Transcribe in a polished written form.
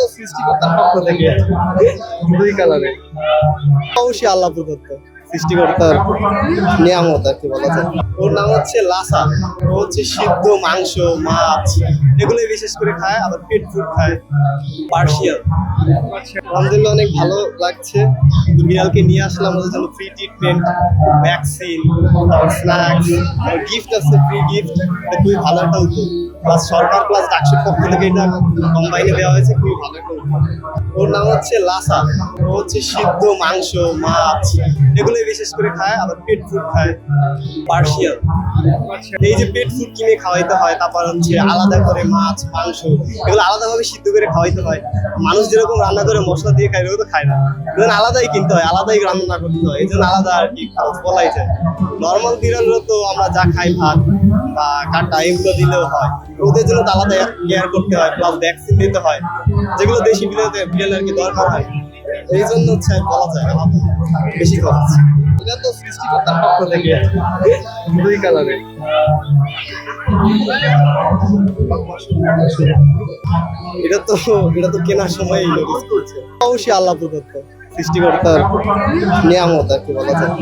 তো সৃষ্টিকর্তার পক্ষ থেকে দুই কালারে অবশ্যই আল্লাহ প্রদত্ত সৃষ্টিকর্তার নিয়ামত আর কি বলা যায়। ওর নাম হচ্ছে লাসা। ও হচ্ছে সিদ্ধ মাংস, মাছ এগুলোই বিশেষ করে খায়, আবার পেট ফুড খায়। পার্সিয়াল। আলহামদুলিল্লাহ অনেক ভালো লাগছে। বিড়ালকে নিয়ে আসলাম ওদের জন্য free treatment, vaccine, snacks, gift আছে, ফ্রি গিফট। খুবই ভালো একটা উদ্যোগ। প্লাস সরকার প্লাস ডাকসুর পক্ষ থেকে এটা কম্বাইনে দেওয়া হয়েছে, খুবই ভালো একটা উদ্যোগ। ওর নাম হচ্ছে লাসা। ও হচ্ছে সিদ্ধ মাংস, মাছ এগুলোই বিশেষ করে খায়, আবার পেট ফুড খায়। পার্সিয়াল। এই যে পেট ফুড কিনে খাওয়াইতে হয়, তারপর হচ্ছে আলাদা করে মাছ মাংস এগুলো আলাদাভাবে সিদ্ধ করে খাওয়াইতে হয়। মানুষ যেরকম রান্না করে মশলা দিয়ে খায়, এগুলো তো খায় না, এগুলো আলাদাই কিনতে হয়, আলাদাই রান্না করতে হয়। এই জন্য আলাদা আর কি খরচ বলাই যায়। নর্মাল বিড়ালও তো আমরা যা খাই, ভাত বা কাটা এগুলো দিলেও হয়, ওদের জন্য তো আলাদা কেয়ার করতে হয়, প্লাস ভ্যাকসিন দিতে হয়, যেগুলো দেশি বিড়ালের আর কি দরকার হয়। এই জন্য হচ্ছে বলা যায় আলাদা বেশি খরচ। এটা তো সৃষ্টিকর্তার পক্ষ থেকে দুই কালারে। এটা তো কেনার সময় অবশ্যই আল্লাহ প্রদত্ত সৃষ্টিকর্তার নিয়ামত আর কি বলা যায়।